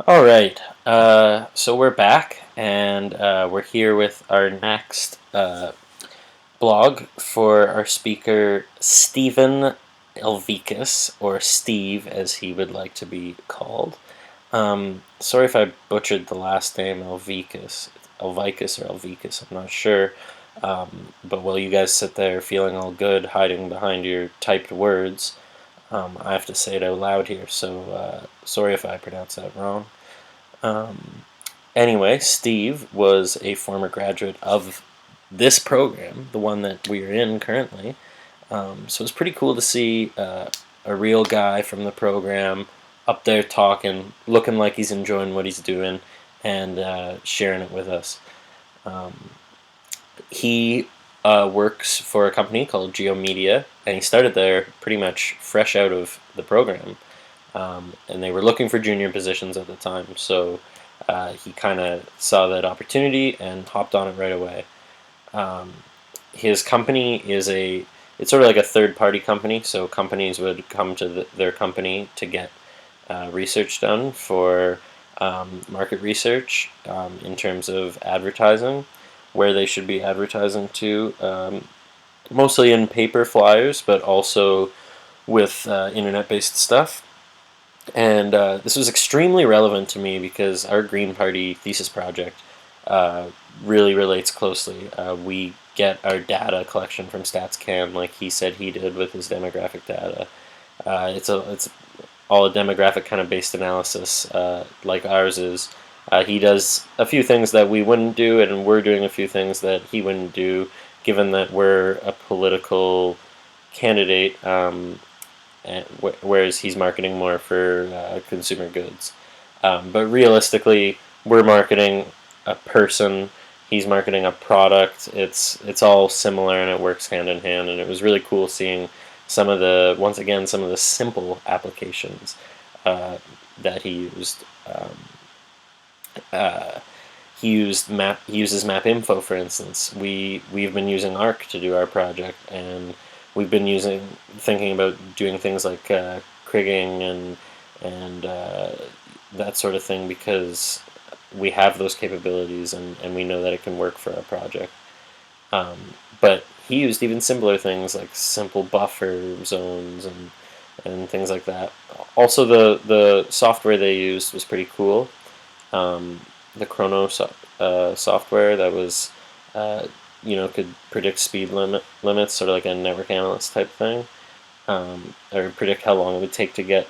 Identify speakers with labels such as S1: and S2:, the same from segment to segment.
S1: All right, so we're back, and we're here with our next blog for our speaker, Stephen Elvikis, or Steve as he would like to be called. Sorry if I butchered the last name, Elvikis or Elvikis, I'm not sure. But while you guys sit there feeling all good, hiding behind your typed words, I have to say it out loud here, so sorry if I pronounce that wrong. Um, anyway, Steve was a former graduate of this program, the one that we are in currently. So it's pretty cool to see a real guy from the program up there talking, looking like he's enjoying what he's doing, and sharing it with us. Um, he works for a company called GeoMedia, and he started there pretty much fresh out of the program. And they were looking for junior positions at the time, so he kind of saw that opportunity and hopped on it right away. Um, his company it's sort of like a third party company, so companies would come to their company to get research done for market research in terms of advertising, where they should be advertising to, mostly in paper flyers, but also with internet based stuff. And this was extremely relevant to me because our Green Party thesis project really relates closely. We get our data collection from StatsCan, like he said he did with his demographic data. It's all a demographic kind of based analysis, like ours is. He does a few things that we wouldn't do, and we're doing a few things that he wouldn't do, given that we're a political candidate. Whereas he's marketing more for consumer goods. But realistically, we're marketing a person. He's marketing a product. It's all similar and it works hand in hand. And it was really cool seeing once again some of the simple applications that he used. Uh, he uses map info, for instance. We've been using arc to do our project, and we've been thinking about doing things like crigging and that sort of thing because we have those capabilities, and we know that it can work for our project. um, but he used even simpler things like simple buffer zones and things like that. Also, the software they used was pretty cool. um, the software that was, uh, could predict limits, sort of like a network analyst type thing, or predict how long it would take to get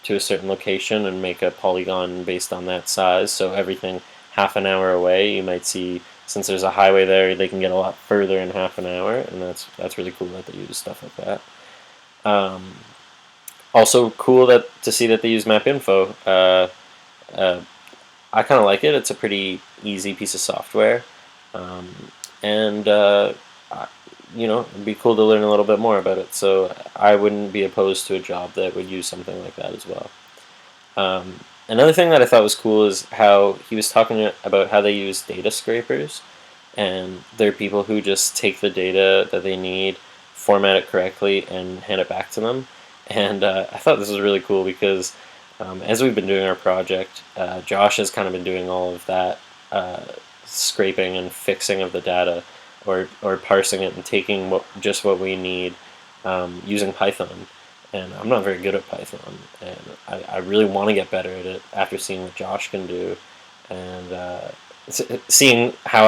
S1: to a certain location and make a polygon based on that size. So everything half an hour away, you might see, since there's a highway there, they can get a lot further in half an hour, and that's really cool that they use stuff like that. Um, Also cool that to see that they use map info. Uh, I kind of like it. It's a pretty easy piece of software, um, and it'd be cool to learn a little bit more about it. So I wouldn't be opposed to a job that would use something like that as well. Another thing that I thought was cool is how he was talking about how they use data scrapers, and they're people who just take the data that they need, format it correctly, and hand it back to them. And I thought this was really cool because as we've been doing our project, Josh has kind of been doing all of that uh, scraping and fixing of the data, or parsing it and taking just what we need using Python. And I'm not very good at Python, and I really want to get better at it after seeing what Josh can do, and seeing how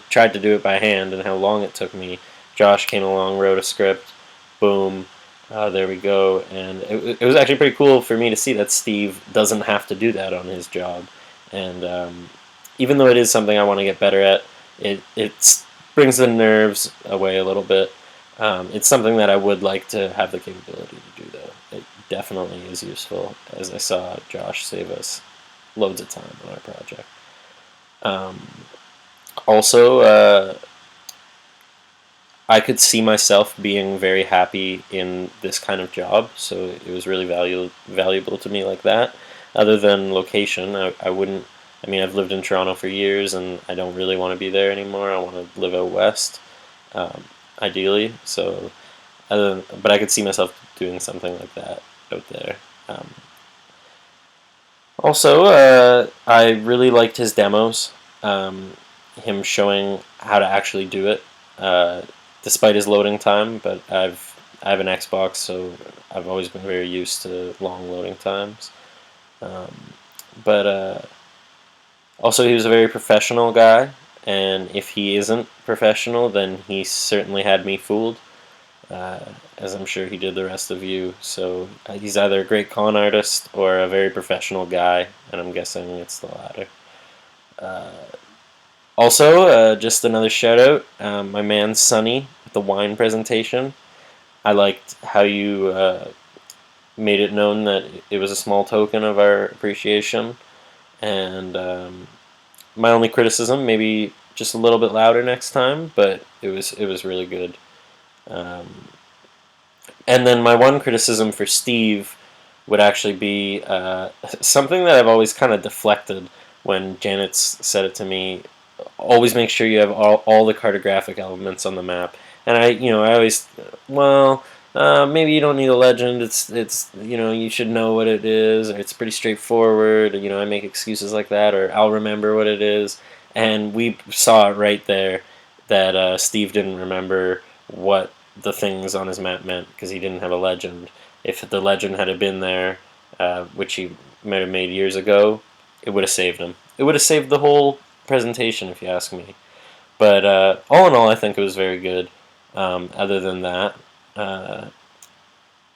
S1: tried to do it by hand and how long it took me. Josh came along, wrote a script, boom, there we go. And it was actually pretty cool for me to see that Steve doesn't have to do that on his job. And even though it is something I want to get better at, it brings the nerves away a little bit. It's something that I would like to have the capability to do, though. It definitely is useful, as I saw Josh save us loads of time on our project. Um, Also, I could see myself being very happy in this kind of job, so it was really valuable to me like that. Other than location, I wouldn't. I mean, I've lived in Toronto for years, and I don't really want to be there anymore. I want to live out west, um, ideally. So, but I could see myself doing something like that out there. Um, Also, I really liked his demos. Um, Him showing how to actually do it, uh, despite his loading time. But I have an Xbox, so I've always been very used to long loading times. Um, but Also, he was a very professional guy, and if he isn't professional, then he certainly had me fooled, uh, as I'm sure he did the rest of you. So he's either a great con artist or a very professional guy, and I'm guessing it's the latter. Uh, just another shout out, my man Sonny with the wine presentation. I liked how you made it known that it was a small token of our appreciation, and my only criticism, maybe just a little bit louder next time, but it was really good. Um, and then my one criticism for Steve would actually be something that I've always kind of deflected when Janet's said it to me. Always make sure you have all the cartographic elements on the map. And I always, well, maybe you don't need a legend. You should know what it is. Or it's pretty straightforward. I make excuses like that, or I'll remember what it is. And we saw it right there that Steve didn't remember what the things on his map meant because he didn't have a legend. If the legend had been there, which he might have made years ago, it would have saved him. It would have saved the whole presentation, if you ask me. But all in all, I think it was very good. Other than that, uh,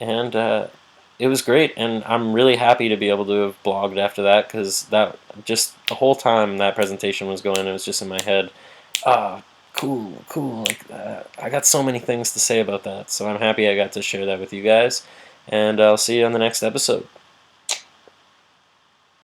S1: and it was great, and I'm really happy to be able to have blogged after that because that just the whole time that presentation was going, it was just in my head. Ah, cool, cool. Like I got so many things to say about that, so I'm happy I got to share that with you guys, and I'll see you on the next episode.